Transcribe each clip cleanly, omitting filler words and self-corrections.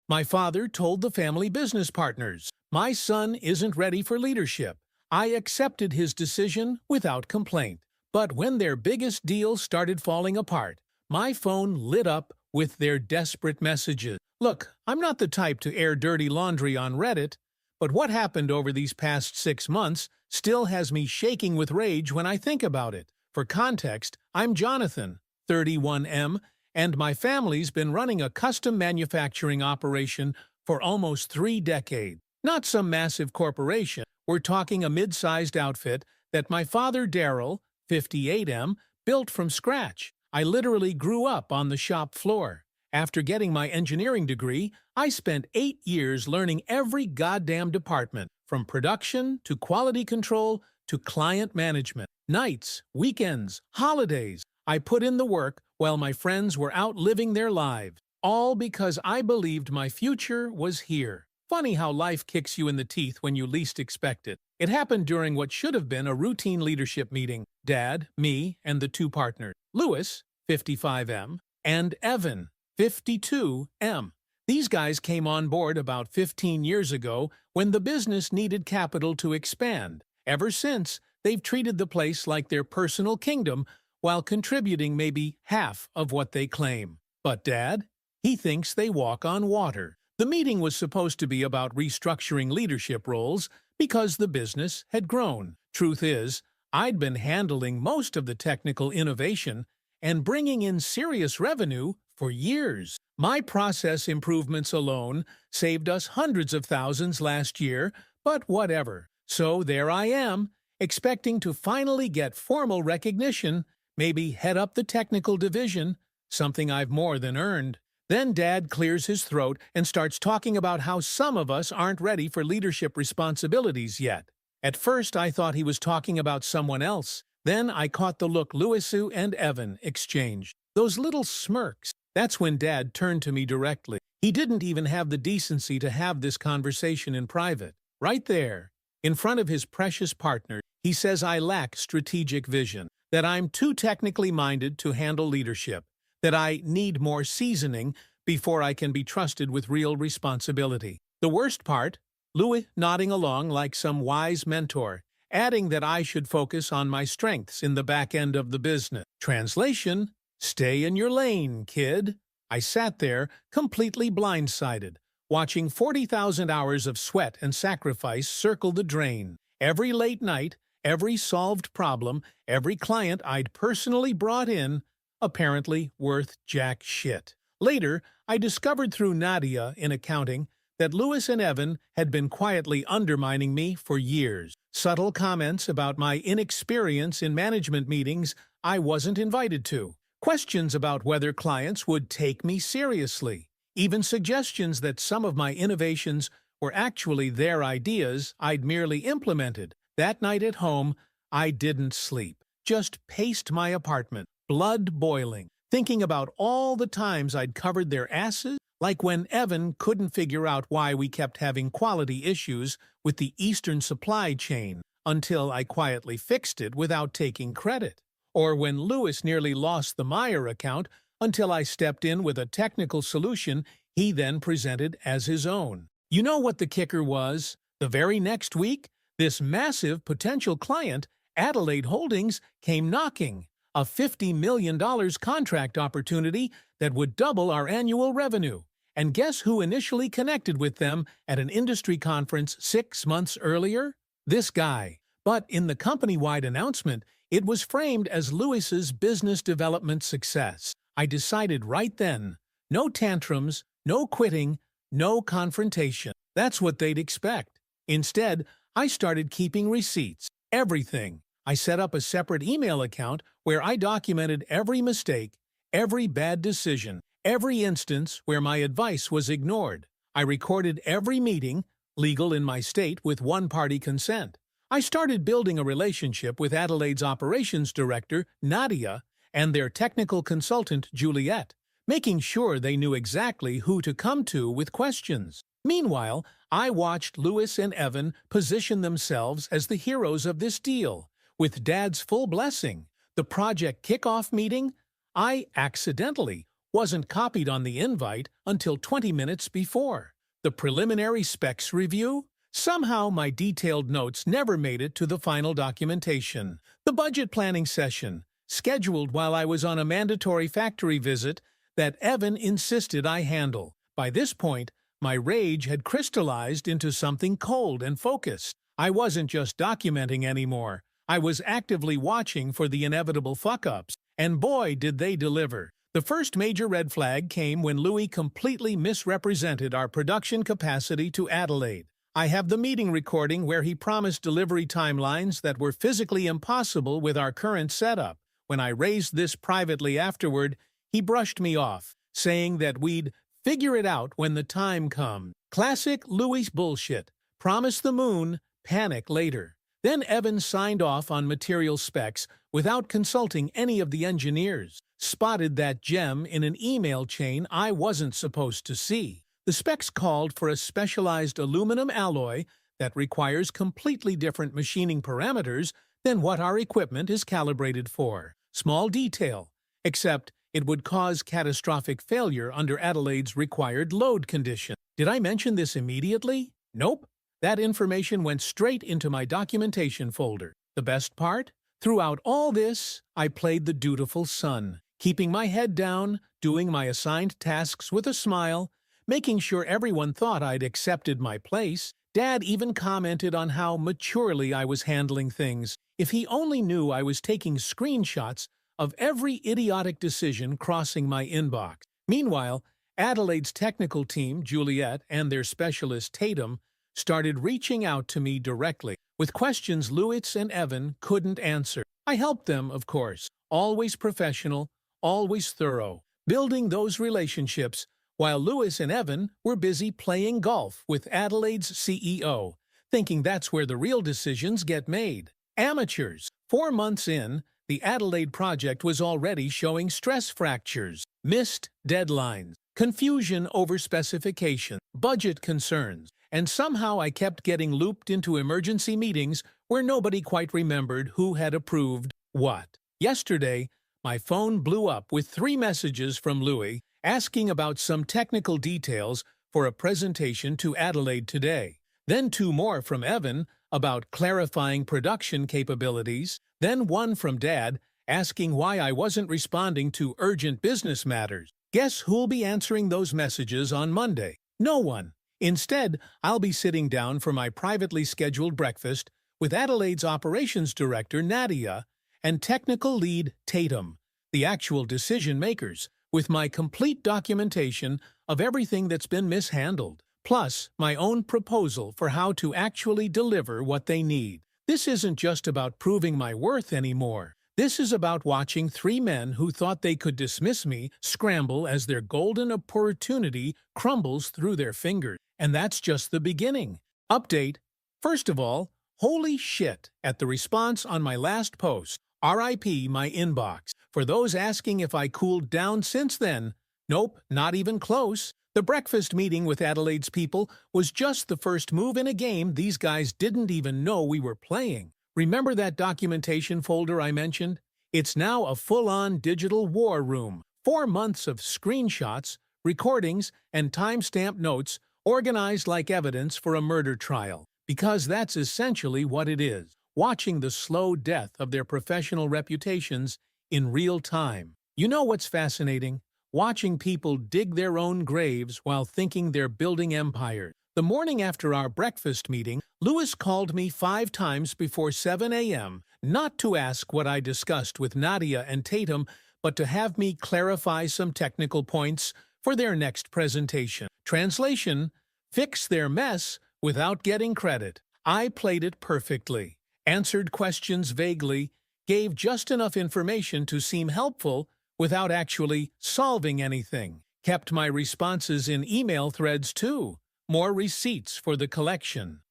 My father told the family business partners, "My son isn't ready for leadership." I accepted his decision without complaint. But when their biggest deal started falling apart, my phone lit up with their desperate messages. Look, I'm not the type to air dirty laundry on Reddit, but what happened over these past 6 months still has me shaking with rage when I think about it. For context, I'm Jonathan, 31M, and my family's been running a custom manufacturing operation for almost 3 decades. Not some massive corporation, we're talking a mid-sized outfit that my father Daryl, 58M, built from scratch. I literally grew up on the shop floor. After getting my engineering degree, I spent 8 years learning every goddamn department, from production to quality control to client management. Nights, weekends, holidays, I put in the work while my friends were out living their lives, all because I believed my future was here. Funny how life kicks you in the teeth when you least expect it. It happened during what should have been a routine leadership meeting. Dad, me, and the two partners, Louis, 55M, and Evan, 52M. These guys came on board about 15 years ago when the business needed capital to expand. Ever since, they've treated the place like their personal kingdom while contributing maybe half of what they claim. But Dad? He thinks they walk on water. The meeting was supposed to be about restructuring leadership roles because the business had grown. Truth is, I'd been handling most of the technical innovation and bringing in serious revenue for years. My process improvements alone saved us hundreds of thousands last year, but whatever. So there I am, expecting to finally get formal recognition, maybe head up the technical division, something I've more than earned. Then Dad clears his throat and starts talking about how some of us aren't ready for leadership responsibilities yet. At first, I thought he was talking about someone else. Then I caught the look Louisu and Evan exchanged. Those little smirks. That's when Dad turned to me directly. He didn't even have the decency to have this conversation in private. Right there, in front of his precious partner, he says I lack strategic vision, that I'm too technically minded to handle leadership, that I need more seasoning before I can be trusted with real responsibility. The worst part, Louis nodding along like some wise mentor, adding that I should focus on my strengths in the back end of the business. Translation: stay in your lane, kid. I sat there, completely blindsided, watching 40,000 hours of sweat and sacrifice circle the drain. Every late night, every solved problem, every client I'd personally brought in, apparently worth jack shit. Later, I discovered through Nadia in accounting that Louis and Evan had been quietly undermining me for years. Subtle comments about my inexperience in management meetings I wasn't invited to. Questions about whether clients would take me seriously. Even suggestions that some of my innovations were actually their ideas I'd merely implemented. That night at home, I didn't sleep. Just paced my apartment, blood boiling, thinking about all the times I'd covered their asses, like when Evan couldn't figure out why we kept having quality issues with the Eastern supply chain until I quietly fixed it without taking credit, or when Louis nearly lost the Meyer account until I stepped in with a technical solution he then presented as his own. You know what the kicker was? The very next week, this massive potential client, Adelaide Holdings, came knocking. A $50 million contract opportunity that would double our annual revenue. And guess who initially connected with them at an industry conference 6 months earlier? This guy. But in the company-wide announcement, it was framed as Louis's business development success. I decided right then, no tantrums, no quitting, no confrontation. That's what they'd expect. Instead, I started keeping receipts. Everything. I set up a separate email account where I documented every mistake, every bad decision, every instance where my advice was ignored. I recorded every meeting, legal in my state with one-party consent. I started building a relationship with Adelaide's operations director, Nadia, and their technical consultant, Juliet, making sure they knew exactly who to come to with questions. Meanwhile, I watched Louis and Evan position themselves as the heroes of this deal. With Dad's full blessing, the project kickoff meeting, I accidentally wasn't copied on the invite until 20 minutes before. The preliminary specs review? Somehow my detailed notes never made it to the final documentation. The budget planning session, scheduled while I was on a mandatory factory visit that Evan insisted I handle. By this point, my rage had crystallized into something cold and focused. I wasn't just documenting anymore. I was actively watching for the inevitable fuck-ups, and boy did they deliver. The first major red flag came when Louis completely misrepresented our production capacity to Adelaide. I have the meeting recording where he promised delivery timelines that were physically impossible with our current setup. When I raised this privately afterward, he brushed me off, saying that we'd figure it out when the time comes. Classic Louis bullshit. Promise the moon, panic later. Then Evan signed off on material specs without consulting any of the engineers. Spotted that gem in an email chain I wasn't supposed to see. The specs called for a specialized aluminum alloy that requires completely different machining parameters than what our equipment is calibrated for. Small detail, except it would cause catastrophic failure under Adelaide's required load condition. Did I mention this immediately? Nope. That information went straight into my documentation folder. The best part? Throughout all this, I played the dutiful son, keeping my head down, doing my assigned tasks with a smile, making sure everyone thought I'd accepted my place. Dad even commented on how maturely I was handling things. If he only knew I was taking screenshots of every idiotic decision crossing my inbox. Meanwhile, Adelaide's technical team, Juliet, and their specialist, Tatum, started reaching out to me directly with questions Louis and Evan couldn't answer. I helped them, of course, always professional, always thorough, building those relationships while Louis and Evan were busy playing golf with Adelaide's CEO, thinking that's where the real decisions get made. Amateurs. 4 months in, the Adelaide project was already showing stress fractures, missed deadlines, confusion over specifications, budget concerns, and somehow I kept getting looped into emergency meetings where nobody quite remembered who had approved what. Yesterday, my phone blew up with 3 messages from Louis asking about some technical details for a presentation to Adelaide today. Then 2 more from Evan about clarifying production capabilities. Then 1 from Dad asking why I wasn't responding to urgent business matters. Guess who'll be answering those messages on Monday? No one. Instead, I'll be sitting down for my privately scheduled breakfast with Adelaide's operations director, Nadia, and technical lead, Tatum, the actual decision-makers, with my complete documentation of everything that's been mishandled, plus my own proposal for how to actually deliver what they need. This isn't just about proving my worth anymore. This is about watching 3 men who thought they could dismiss me scramble as their golden opportunity crumbles through their fingers. And that's just the beginning. Update. First of all, holy shit at the response on my last post. RIP my inbox. For those asking if I cooled down since then, nope, not even close. The breakfast meeting with Adelaide's people was just the first move in a game these guys didn't even know we were playing. Remember that documentation folder I mentioned? It's now a full-on digital war room. 4 months of screenshots, recordings, and timestamp notes organized like evidence for a murder trial. Because that's essentially what it is. Watching the slow death of their professional reputations in real time. You know what's fascinating? Watching people dig their own graves while thinking they're building empires. The morning after our breakfast meeting, Louis called me 5 times before 7 a.m., not to ask what I discussed with Nadia and Tatum, but to have me clarify some technical points for their next presentation. Translation: fix their mess without getting credit. I played it perfectly, answered questions vaguely, gave just enough information to seem helpful without actually solving anything. Kept my responses in email threads too. More receipts for the collection.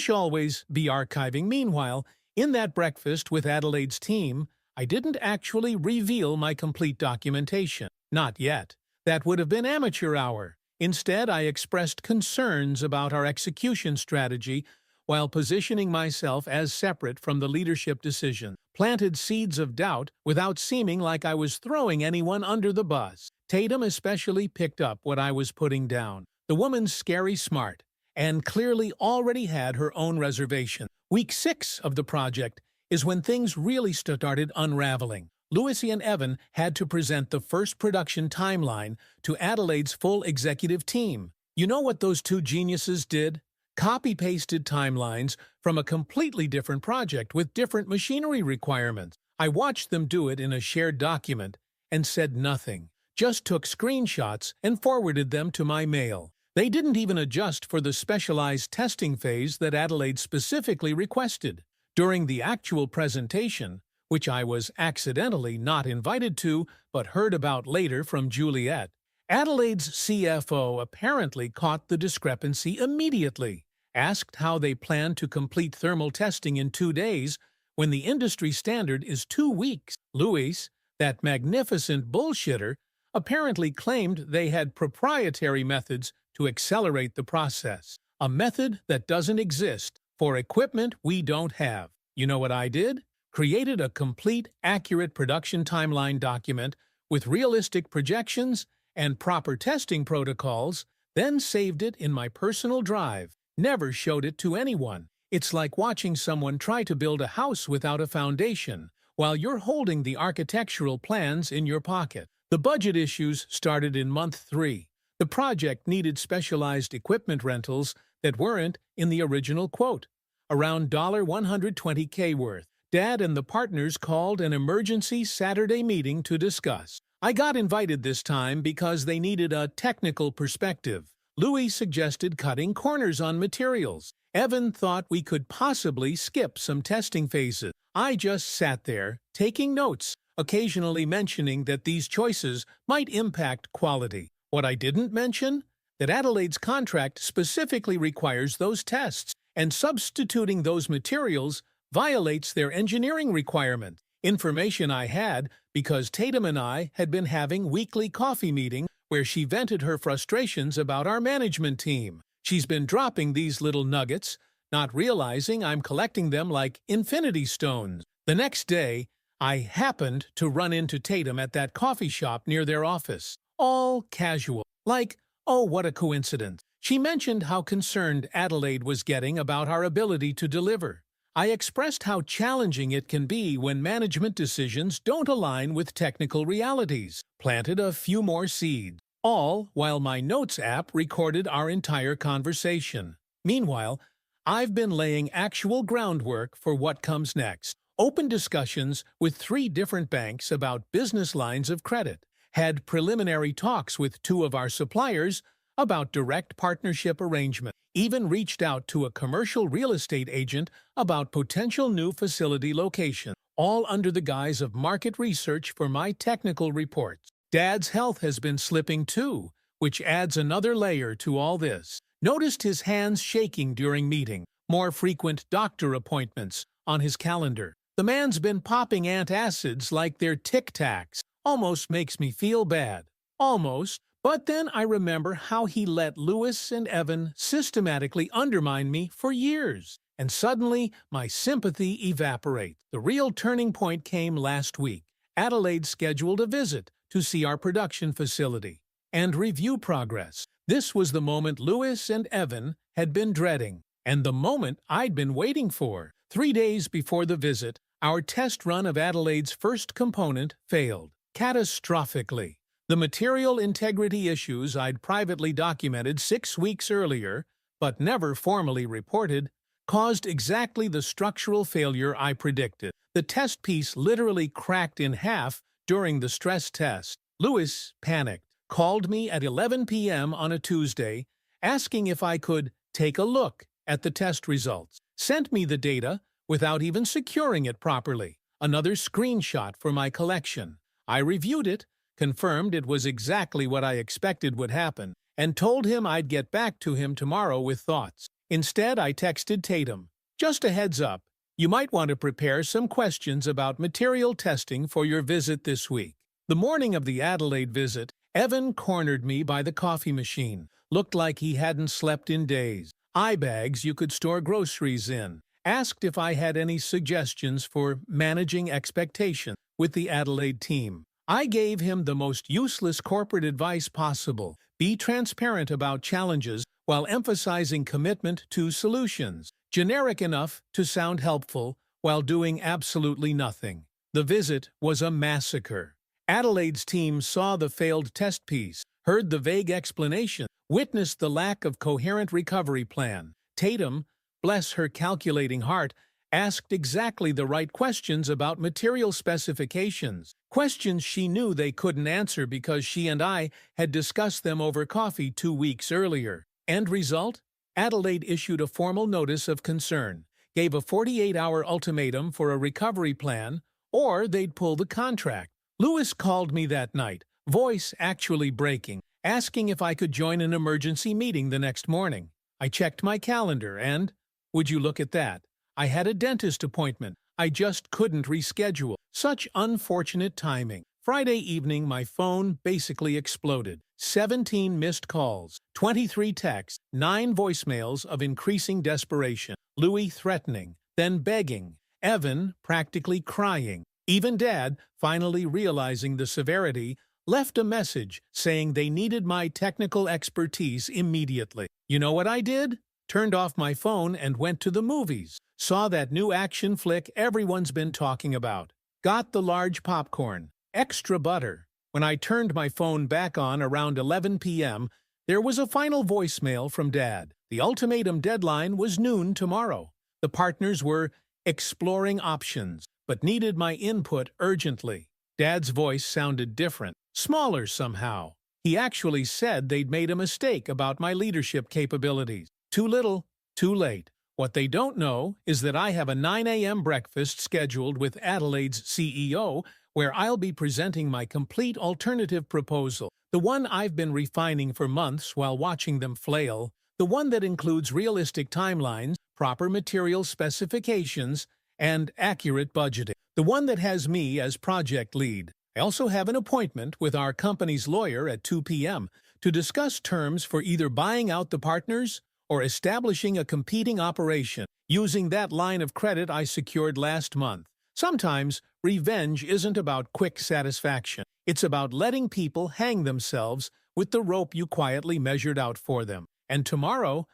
Always be archiving. Meanwhile, in that breakfast with Adelaide's team, I didn't actually reveal my complete documentation. Not yet. That would have been amateur hour. Instead, I expressed concerns about our execution strategy while positioning myself as separate from the leadership decision, planted seeds of doubt without seeming like I was throwing anyone under the bus. Tatum especially picked up what I was putting down. The woman's scary smart, and clearly already had her own reservation. Week 6 of the project is when things really started unraveling. Louis and Evan had to present the first production timeline to Adelaide's full executive team. You know what those two geniuses did? Copy-pasted timelines from a completely different project with different machinery requirements. I watched them do it in a shared document and said nothing, just took screenshots and forwarded them to my mail. They didn't even adjust for the specialized testing phase that Adelaide specifically requested. During the actual presentation, which I was accidentally not invited to but heard about later from Juliet, Adelaide's CFO apparently caught the discrepancy immediately, asked how they plan to complete thermal testing in 2 days when the industry standard is 2 weeks. Louis, that magnificent bullshitter, apparently claimed they had proprietary methods to accelerate the process, a method that doesn't exist for equipment we don't have. You know what I did? Created a complete, accurate production timeline document with realistic projections and proper testing protocols, then saved it in my personal drive. Never showed it to anyone. It's like watching someone try to build a house without a foundation, while you're holding the architectural plans in your pocket. The budget issues started in month 3. The project needed specialized equipment rentals that weren't in the original quote, around $120K worth. Dad and the partners called an emergency Saturday meeting to discuss. I got invited this time because they needed a technical perspective. Louis suggested cutting corners on materials. Evan thought we could possibly skip some testing phases. I just sat there, taking notes, occasionally mentioning that these choices might impact quality. What I didn't mention? That Adelaide's contract specifically requires those tests, and substituting those materials violates their engineering requirements. Information I had because Tatum and I had been having weekly coffee meetings where she vented her frustrations about our management team. She's been dropping these little nuggets, not realizing I'm collecting them like infinity stones. The next day, I happened to run into Tatum at that coffee shop near their office. All casual. Like, oh, what a coincidence. She mentioned how concerned Adelaide was getting about our ability to deliver. I expressed how challenging it can be when management decisions don't align with technical realities. Planted a few more seeds. All while my Notes app recorded our entire conversation. Meanwhile, I've been laying actual groundwork for what comes next. Open discussions with 3 different banks about business lines of credit. Had preliminary talks with 2 of our suppliers about direct partnership arrangement. Even reached out to a commercial real estate agent about potential new facility location, all under the guise of market research for my technical reports. Dad's health has been slipping too, which adds another layer to all this. Noticed his hands shaking during meeting, more frequent doctor appointments on his calendar. The man's been popping antacids like they're Tic Tacs. Almost makes me feel bad. Almost. But then I remember how he let Louis and Evan systematically undermine me for years. And suddenly, my sympathy evaporates. The real turning point came last week. Adelaide scheduled a visit to see our production facility and review progress. This was the moment Louis and Evan had been dreading, and the moment I'd been waiting for. 3 days before the visit, our test run of Adelaide's first component failed, catastrophically. The material integrity issues I'd privately documented 6 weeks earlier, but never formally reported, caused exactly the structural failure I predicted. The test piece literally cracked in half during the stress test. Louis panicked, called me at 11 p.m. on a Tuesday, asking if I could take a look at the test results. Sent me the data without even securing it properly. Another screenshot for my collection. I reviewed it, confirmed it was exactly what I expected would happen, and told him I'd get back to him tomorrow with thoughts. Instead, I texted Tatum, "Just a heads up, you might want to prepare some questions about material testing for your visit this week." The morning of the Adelaide visit, Evan cornered me by the coffee machine. Looked like he hadn't slept in days. eye bags you could store groceries in. Asked if I had any suggestions for managing expectations with the Adelaide team. I gave him the most useless corporate advice possible. Be transparent about challenges while emphasizing commitment to solutions. Generic enough to sound helpful while doing absolutely nothing. The visit was a massacre. Adelaide's team saw the failed test piece, heard the vague explanation, witnessed the lack of coherent recovery plan. Tatum, bless her calculating heart, asked exactly the right questions about material specifications, questions she knew they couldn't answer because she and I had discussed them over coffee 2 weeks earlier. End result? Adelaide issued a formal notice of concern, gave a 48-hour ultimatum for a recovery plan, or they'd pull the contract. Lewis called me that night, voice actually breaking, asking if I could join an emergency meeting the next morning. I checked my calendar and, would you look at that, I had a dentist appointment. I just couldn't reschedule. Such unfortunate timing. Friday evening, my phone basically exploded. 17 missed calls, 23 texts, 9 voicemails of increasing desperation. Louis threatening, then begging. Evan practically crying. Even Dad, finally realizing the severity, left a message saying they needed my technical expertise immediately. You know what I did? Turned off my phone and went to the movies. Saw that new action flick everyone's been talking about. Got the large popcorn. Extra butter. When I turned my phone back on around 11 p.m., there was a final voicemail from Dad. The ultimatum deadline was noon tomorrow. The partners were exploring options, but needed my input urgently. Dad's voice sounded different, smaller somehow. He actually said they'd made a mistake about my leadership capabilities. Too little, too late. What they don't know is that I have a 9 a.m. breakfast scheduled with Adelaide's CEO, where I'll be presenting my complete alternative proposal, the one I've been refining for months while watching them flail, the one that includes realistic timelines, proper material specifications, and accurate budgeting, the one that has me as project lead. I also have an appointment with our company's lawyer at 2 p.m. to discuss terms for either buying out the partners or establishing a competing operation using that line of credit I secured last month. Sometimes, revenge isn't about quick satisfaction. It's about letting people hang themselves with the rope you quietly measured out for them. And tomorrow,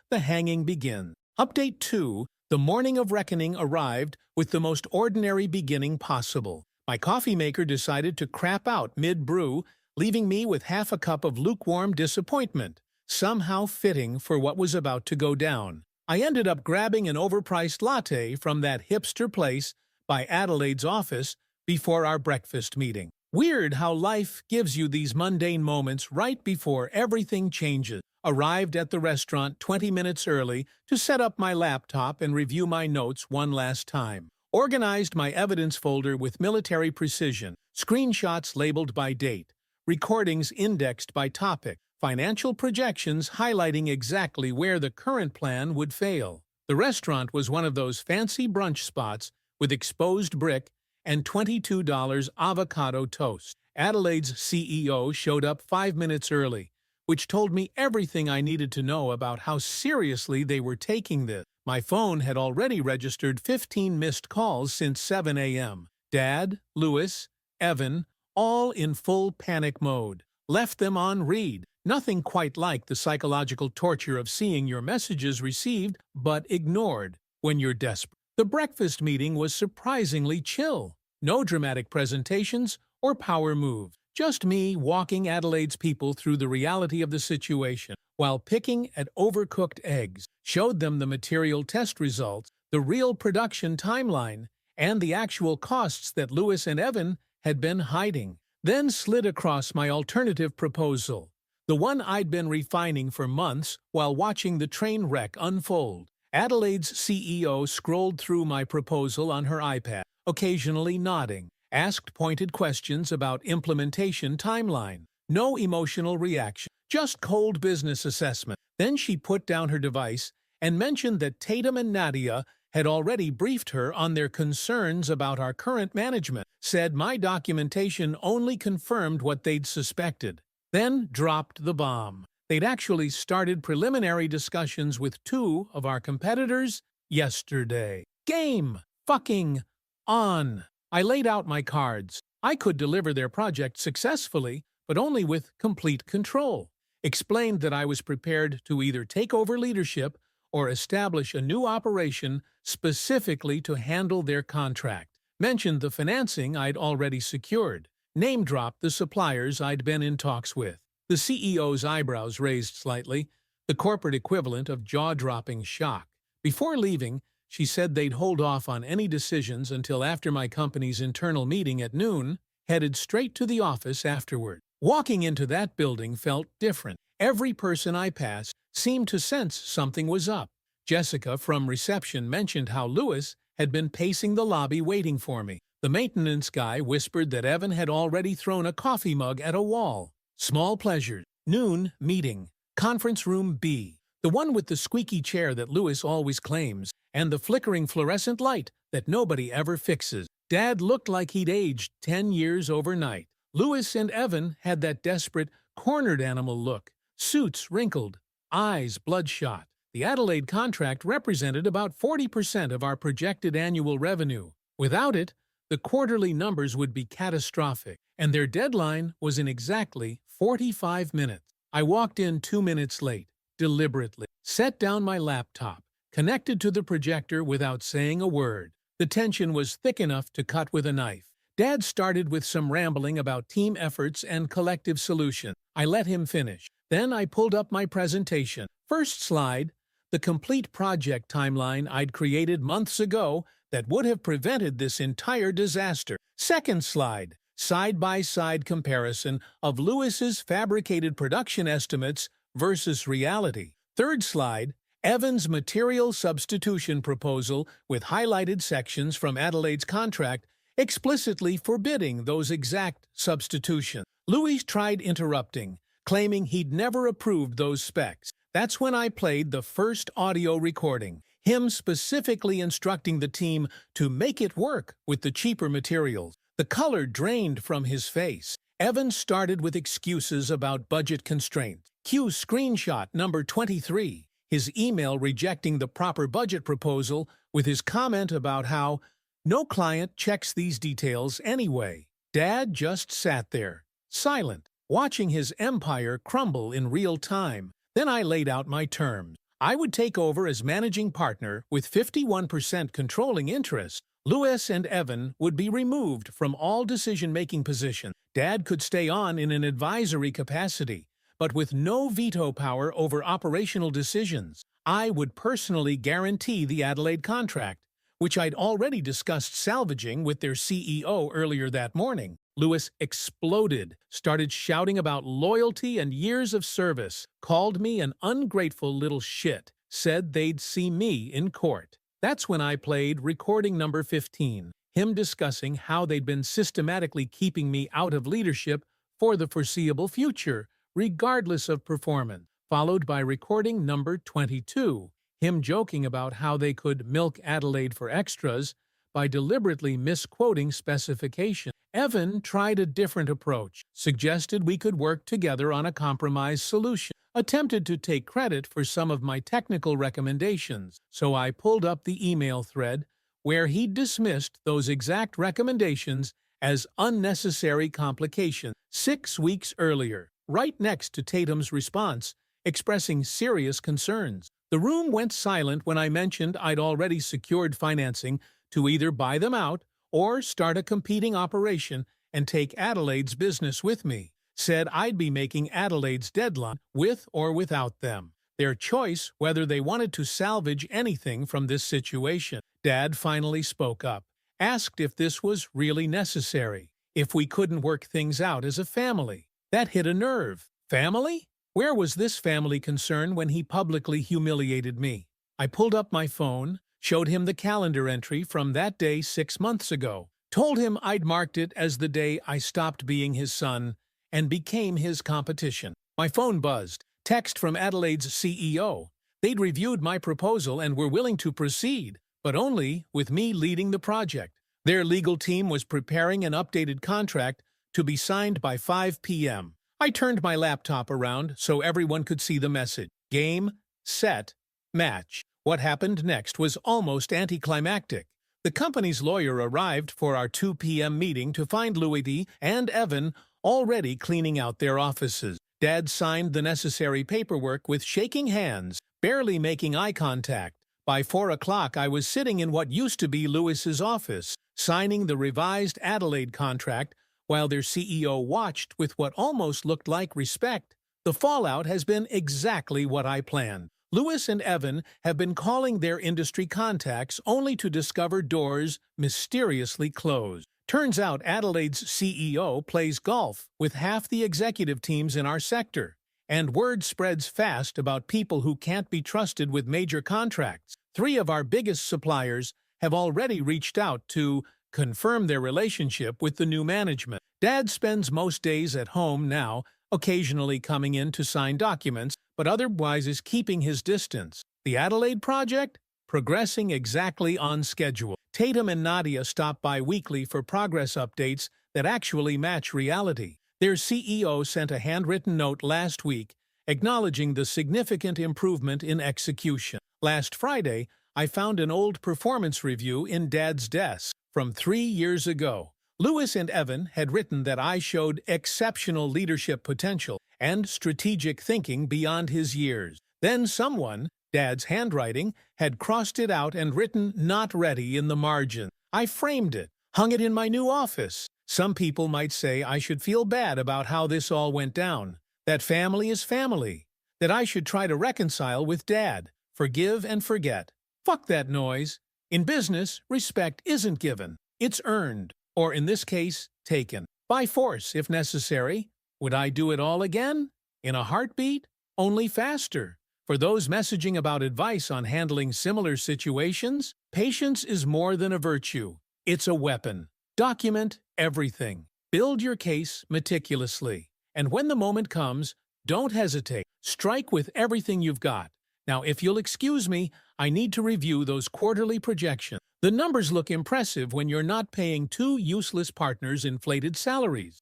the hanging begins. Update 2. The morning of reckoning arrived with the most ordinary beginning possible. My coffee maker decided to crap out mid-brew, leaving me with half a cup of lukewarm disappointment, somehow fitting for what was about to go down. I ended up grabbing an overpriced latte from that hipster place by Adelaide's office before our breakfast meeting. Weird how life gives you these mundane moments right before everything changes. Arrived at the restaurant 20 minutes early to set up my laptop and review my notes one last time. Organized my evidence folder with military precision, screenshots labeled by date, recordings indexed by topic, financial projections highlighting exactly where the current plan would fail. The restaurant was one of those fancy brunch spots with exposed brick and $22 avocado toast. Adelaide's CEO showed up 5 minutes early, which told me everything I needed to know about how seriously they were taking this. My phone had already registered 15 missed calls since 7 a.m. Dad, Lewis, Evan, all in full panic mode. Left them on read. Nothing quite like the psychological torture of seeing your messages received but ignored when you're desperate. The breakfast meeting was surprisingly chill. No dramatic presentations or power moves. Just me walking Adelaide's people through the reality of the situation while picking at overcooked eggs, showed them the material test results, the real production timeline, and the actual costs that Lewis and Evan had been hiding. Then slid across my alternative proposal, the one I'd been refining for months while watching the train wreck unfold. Adelaide's CEO scrolled through my proposal on her iPad, occasionally nodding, asked pointed questions about implementation timeline. No emotional reaction, just cold business assessment. Then she put down her device and mentioned that Tatum and Nadia had already briefed her on their concerns about our current management, said my documentation only confirmed what they'd suspected. Then dropped the bomb. They'd actually started preliminary discussions with two of our competitors yesterday. Game fucking on. I laid out my cards. I could deliver their project successfully, but only with complete control. Explained that I was prepared to either take over leadership or establish a new operation specifically to handle their contract. Mentioned the financing I'd already secured. Name-dropped the suppliers I'd been in talks with. The CEO's eyebrows raised slightly, the corporate equivalent of jaw-dropping shock. Before leaving, she said they'd hold off on any decisions until after my company's internal meeting at noon, headed straight to the office afterward. Walking into that building felt different. Every person I passed seemed to sense something was up. Jessica from reception mentioned how Lewis had been pacing the lobby waiting for me. The maintenance guy whispered that Evan had already thrown a coffee mug at a wall. Small pleasures. Noon meeting. Conference room B. The one with the squeaky chair that Lewis always claims, and the flickering fluorescent light that nobody ever fixes. Dad looked like he'd aged 10 years overnight. Lewis and Evan had that desperate, cornered animal look. Suits wrinkled, eyes bloodshot. The Adelaide contract represented about 40% of our projected annual revenue. Without it, the quarterly numbers would be catastrophic, and their deadline was in exactly 45 minutes. I walked in 2 minutes late, deliberately, set down my laptop, connected to the projector without saying a word. The tension was thick enough to cut with a knife. Dad started with some rambling about team efforts and collective solutions. I let him finish. Then I pulled up my presentation. First slide, the complete project timeline I'd created months ago that would have prevented this entire disaster. Second slide, side-by-side comparison of Lewis's fabricated production estimates versus reality. Third slide, Evan's material substitution proposal with highlighted sections from Adelaide's contract explicitly forbidding those exact substitutions. Lewis tried interrupting, claiming he'd never approved those specs. That's when I played the first audio recording, him specifically instructing the team to make it work with the cheaper materials. The color drained from his face. Evan started with excuses about budget constraints. Cue screenshot number 23, his email rejecting the proper budget proposal with his comment about how no client checks these details anyway. Dad just sat there, silent, watching his empire crumble in real time. Then I laid out my terms. I would take over as managing partner with 51% controlling interest. Lewis and Evan would be removed from all decision-making positions. Dad could stay on in an advisory capacity, but with no veto power over operational decisions. I would personally guarantee the Adelaide contract, which I'd already discussed salvaging with their CEO earlier that morning. Lewis exploded, started shouting about loyalty and years of service, called me an ungrateful little shit, said they'd see me in court. That's when I played recording number 15, him discussing how they'd been systematically keeping me out of leadership for the foreseeable future, regardless of performance, followed by recording number 22, him joking about how they could milk Adelaide for extras by deliberately misquoting specifications. Evan tried a different approach, suggested we could work together on a compromise solution, attempted to take credit for some of my technical recommendations, so I pulled up the email thread where he'd dismissed those exact recommendations as unnecessary complications 6 weeks earlier, right next to Tatum's response, expressing serious concerns. The room went silent when I mentioned I'd already secured financing to either buy them out or start a competing operation and take Adelaide's business with me. Said I'd be making Adelaide's deadline with or without them. Their choice whether they wanted to salvage anything from this situation. Dad finally spoke up, asked if this was really necessary, if we couldn't work things out as a family. That hit a nerve. Family? Where was this family concern when he publicly humiliated me? I pulled up my phone, showed him the calendar entry from that day 6 months ago, told him I'd marked it as the day I stopped being his son and became his competition. My phone buzzed. Text from Adelaide's CEO. They'd reviewed my proposal and were willing to proceed, but only with me leading the project. Their legal team was preparing an updated contract to be signed by 5 p.m. I turned my laptop around so everyone could see the message. Game, set, match. What happened next was almost anticlimactic. The company's lawyer arrived for our 2 p.m. meeting to find Louie and Evan already cleaning out their offices. Dad signed the necessary paperwork with shaking hands, barely making eye contact. By 4 o'clock, I was sitting in what used to be Lewis's office, signing the revised Adelaide contract, while their CEO watched with what almost looked like respect. The fallout has been exactly what I planned. Lewis and Evan have been calling their industry contacts only to discover doors mysteriously closed. Turns out Adelaide's CEO plays golf with half the executive teams in our sector, and word spreads fast about people who can't be trusted with major contracts. 3 of our biggest suppliers have already reached out to confirm their relationship with the new management. Dad spends most days at home now, occasionally coming in to sign documents, but otherwise is keeping his distance. The Adelaide project? Progressing exactly on schedule. Tatum and Nadia stop by weekly for progress updates that actually match reality. Their CEO sent a handwritten note last week acknowledging the significant improvement in execution. Last Friday, I found an old performance review in Dad's desk from 3 years ago. Lewis and Evan had written that I showed exceptional leadership potential and strategic thinking beyond his years. Then someone, Dad's handwriting, had crossed it out and written "not ready" in the margin. I framed it, hung it in my new office. Some people might say I should feel bad about how this all went down, that family is family, that I should try to reconcile with Dad, forgive and forget. Fuck that noise. In business, respect isn't given, it's earned, or in this case, taken. By force, if necessary. Would I do it all again? In a heartbeat? Only faster. For those messaging about advice on handling similar situations, patience is more than a virtue. It's a weapon. Document everything. Build your case meticulously. And when the moment comes, don't hesitate. Strike with everything you've got. Now, if you'll excuse me, I need to review those quarterly projections. The numbers look impressive when you're not paying 2 useless partners inflated salaries.